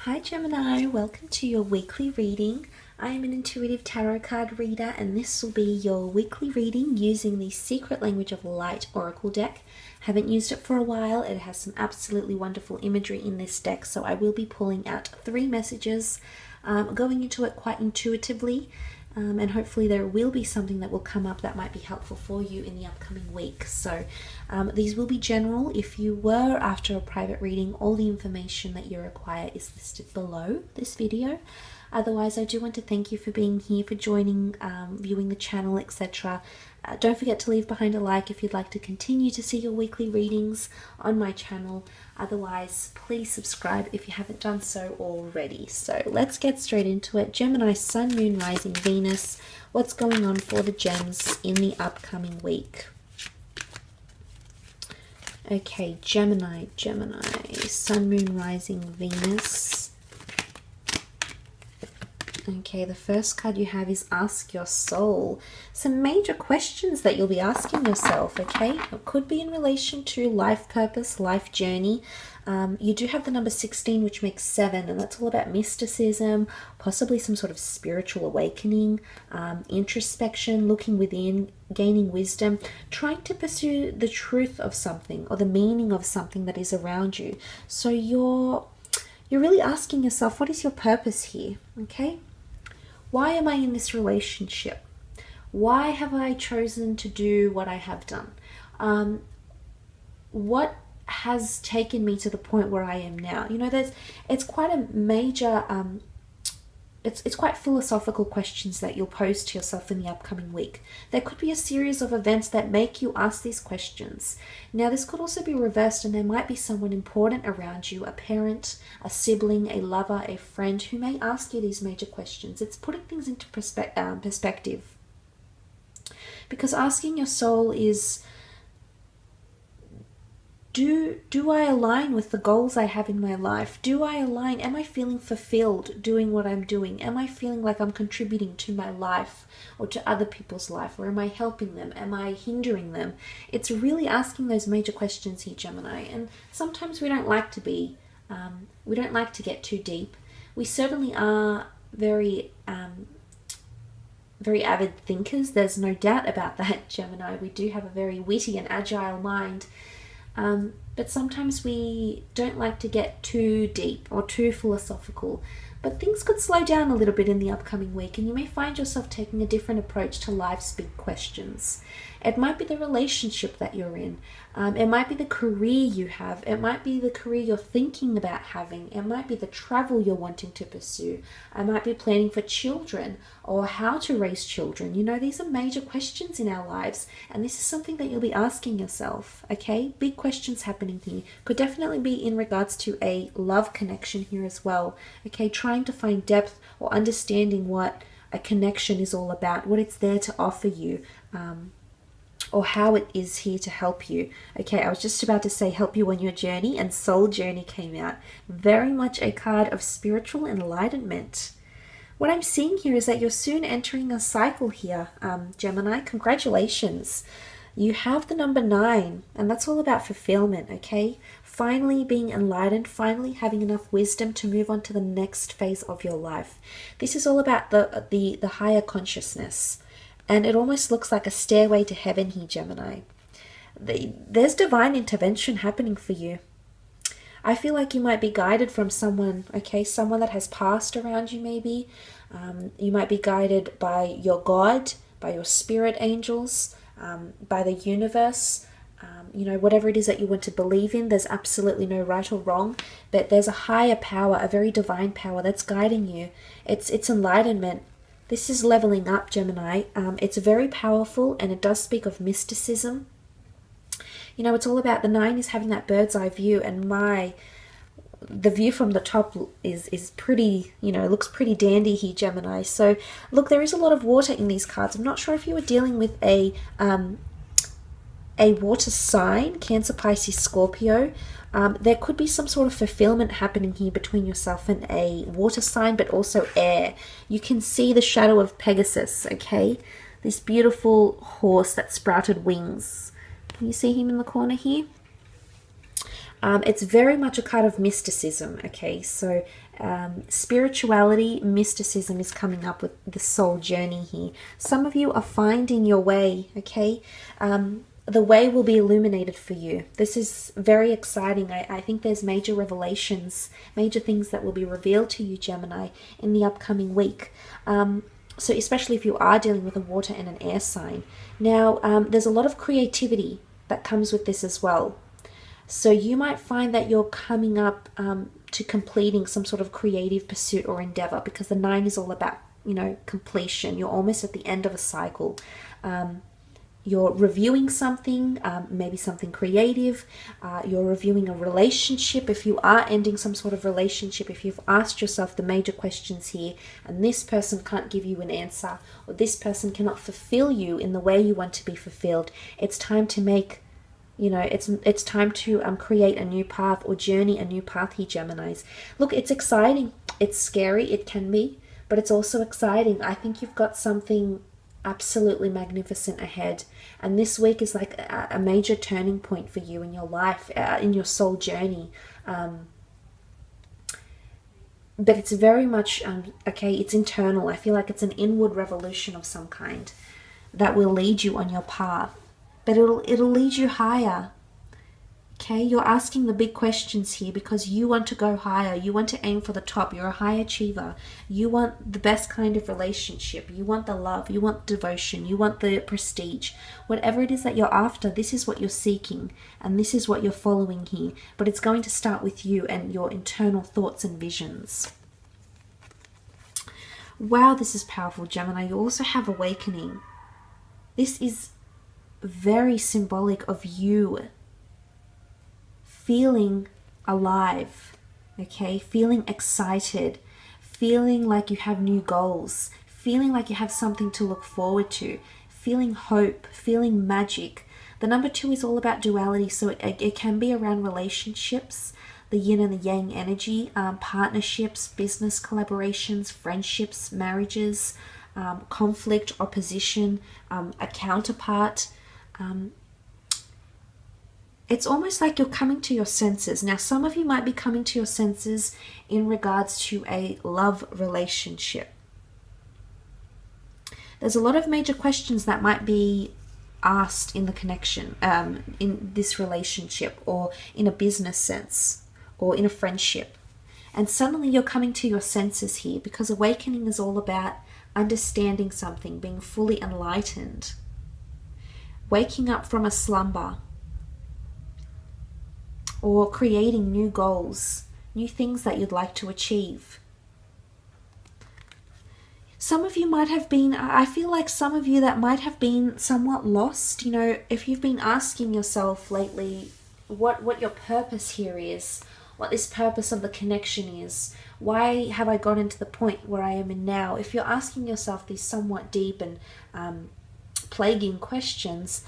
Hi Gemini, welcome to your weekly reading. I am an intuitive tarot card reader and this will be your weekly reading using the Secret Language of Light Oracle deck. Haven't used it for a while. It has some absolutely wonderful imagery in this deck, so I will be pulling out 3 messages, going into it quite intuitively. And hopefully there will be something that will come up that might be helpful for you in the upcoming week. So these will be general. If you were after a private reading, all the information that you require is listed below this video. Otherwise, I do want to thank you for being here, for joining, viewing the channel, etc. Don't forget to leave behind a like if you'd like to continue to see your weekly readings on my channel. Otherwise, please subscribe if you haven't done so already. So let's get straight into it. Gemini, Sun, Moon, Rising, Venus. What's going on for the gems in the upcoming week? Okay, Gemini, Sun, Moon, Rising, Venus. Okay, the first card you have is Ask Your Soul. Some major questions that you'll be asking yourself, okay? It could be in relation to life purpose, life journey. You do have the number 16, which makes 7, and that's all about mysticism, possibly some sort of spiritual awakening, introspection, looking within, gaining wisdom, trying to pursue the truth of something or the meaning of something that is around you. So you're really asking yourself, what is your purpose here, okay? Why am I in this relationship? Why have I chosen to do what I have done? What has taken me to the point where I am now? You know, it's quite a major, it's quite philosophical questions that you'll pose to yourself in the upcoming week. There could be a series of events that make you ask these questions. Now, this could also be reversed, and there might be someone important around you, a parent, a sibling, a lover, a friend, who may ask you these major questions. It's putting things into perspective. Because asking your soul is, do I align with the goals I have in my life? Do I align? Am I feeling fulfilled doing what I'm doing? Am I feeling like I'm contributing to my life or to other people's life? Or am I helping them? Am I hindering them? It's really asking those major questions here, Gemini. And sometimes we don't like to be, we don't like to get too deep. We certainly are very avid thinkers. There's no doubt about that, Gemini. We do have a very witty and agile mind. But sometimes we don't like to get too deep or too philosophical. But things could slow down a little bit in the upcoming week, and you may find yourself taking a different approach to life's big questions. It might be the relationship that you're in. It might be the career you have. It might be the career you're thinking about having. It might be the travel you're wanting to pursue. I might be planning for children or how to raise children. You know, these are major questions in our lives, and this is something that you'll be asking yourself, okay? Big questions happening here. Could definitely be in regards to a love connection here as well, okay? Trying to find depth or understanding what a connection is all about, what it's there to offer you, or how it is here to help you. Okay, I was just about to say help you on your journey, and Soul Journey came out. Very much a card of spiritual enlightenment. What I'm seeing here is that you're soon entering a cycle here, Gemini. Congratulations. You have the number 9, and that's all about fulfillment, okay? Finally being enlightened, finally having enough wisdom to move on to the next phase of your life. This is all about the higher consciousness. And it almost looks like a stairway to heaven here, Gemini. There's divine intervention happening for you. I feel like you might be guided from someone, okay? Someone that has passed around you, maybe. You might be guided by your God, by your spirit angels, by the universe. You know, whatever it is that you want to believe in, there's absolutely no right or wrong. But there's a higher power, a very divine power that's guiding you. It's enlightenment. This is leveling up, Gemini. It's very powerful, and it does speak of mysticism. You know, it's all about the 9 is having that bird's eye view, and the view from the top is pretty, you know, looks pretty dandy here, Gemini. So look, there is a lot of water in these cards. I'm not sure if you were dealing with a water sign, Cancer, Pisces, Scorpio. There could be some sort of fulfillment happening here between yourself and a water sign, but also air. You can see the shadow of Pegasus, okay? This beautiful horse that sprouted wings. Can you see him in the corner here? It's very much a kind of mysticism, okay? So spirituality, mysticism is coming up with the soul journey here. Some of you are finding your way, okay? The way will be illuminated for you. This is very exciting. I think there's major revelations, major things that will be revealed to you, Gemini, in the upcoming week. So especially if you are dealing with a water and an air sign. Now, there's a lot of creativity that comes with this as well. So you might find that you're coming up to completing some sort of creative pursuit or endeavor, because the 9 is all about, you know, completion. You're almost at the end of a cycle. You're reviewing something, maybe something creative. You're reviewing a relationship. If you are ending some sort of relationship, if you've asked yourself the major questions here, and this person can't give you an answer, or this person cannot fulfill you in the way you want to be fulfilled, it's time to make, you know, it's time to create a new path or journey a new path here, Geminis. Look, it's exciting. It's scary. It can be, but it's also exciting. I think you've got something absolutely magnificent ahead, and this week is like a major turning point for you in your life, in your soul journey. But it's very much okay, it's internal. I feel like it's an inward revolution of some kind that will lead you on your path, but it'll lead you higher. Okay, you're asking the big questions here because you want to go higher. You want to aim for the top. You're a high achiever. You want the best kind of relationship. You want the love. You want devotion. You want the prestige. Whatever it is that you're after, this is what you're seeking, and this is what you're following here. But it's going to start with you and your internal thoughts and visions. Wow, this is powerful, Gemini. You also have awakening. This is very symbolic of you feeling alive, okay? Feeling excited, feeling like you have new goals, feeling like you have something to look forward to, feeling hope, feeling magic. The number 2 is all about duality, so it can be around relationships, the yin and the yang energy, partnerships, business collaborations, friendships, marriages, conflict, opposition, a counterpart. It's almost like you're coming to your senses. Now, some of you might be coming to your senses in regards to a love relationship. There's a lot of major questions that might be asked in the connection, in this relationship, or in a business sense, or in a friendship. And suddenly you're coming to your senses here, because awakening is all about understanding something, being fully enlightened, waking up from a slumber, or creating new goals, new things that you'd like to achieve. Some of you might have been, I feel like some of you that might have been somewhat lost, you know, if you've been asking yourself lately what your purpose here is, what this purpose of the connection is, why have I gotten to the point where I am in now? If you're asking yourself these somewhat deep and plaguing questions,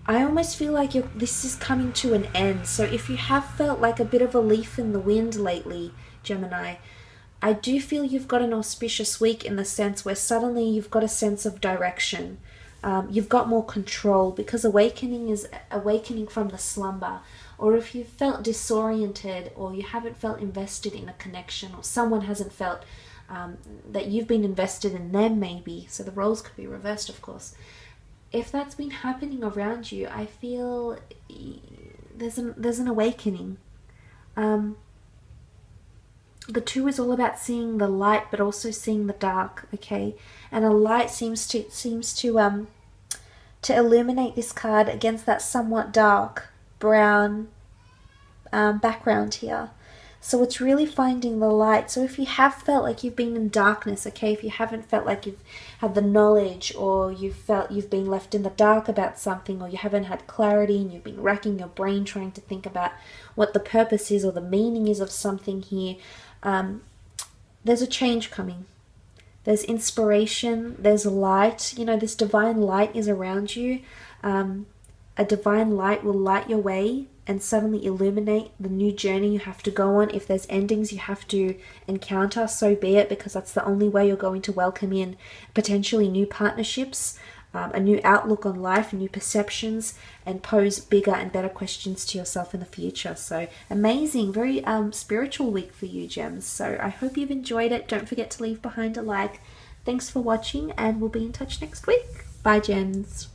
I almost feel like this is coming to an end. So if you have felt like a bit of a leaf in the wind lately, Gemini, I do feel you've got an auspicious week in the sense where suddenly you've got a sense of direction. You've got more control, because awakening is awakening from the slumber. Or if you've felt disoriented, or you haven't felt invested in a connection, or someone hasn't felt that you've been invested in them maybe. So the roles could be reversed, of course. If that's been happening around you, I feel there's an awakening. The 2 is all about seeing the light, but also seeing the dark. Okay, and a light seems to illuminate this card against that somewhat dark brown background here. So it's really finding the light. So if you have felt like you've been in darkness, okay, if you haven't felt like you've had the knowledge, or you've felt you've been left in the dark about something, or you haven't had clarity and you've been racking your brain trying to think about what the purpose is or the meaning is of something here, there's a change coming. There's inspiration, there's light, you know, this divine light is around you. A divine light will light your way and suddenly illuminate the new journey you have to go on. If there's endings you have to encounter, so be it, because that's the only way you're going to welcome in potentially new partnerships. a new outlook on life, new perceptions, and pose bigger and better questions to yourself in the future. So amazing, very spiritual week for you, Gems. So I hope you've enjoyed it. Don't forget to leave behind a like. Thanks for watching, and we'll be in touch next week. Bye, Gems.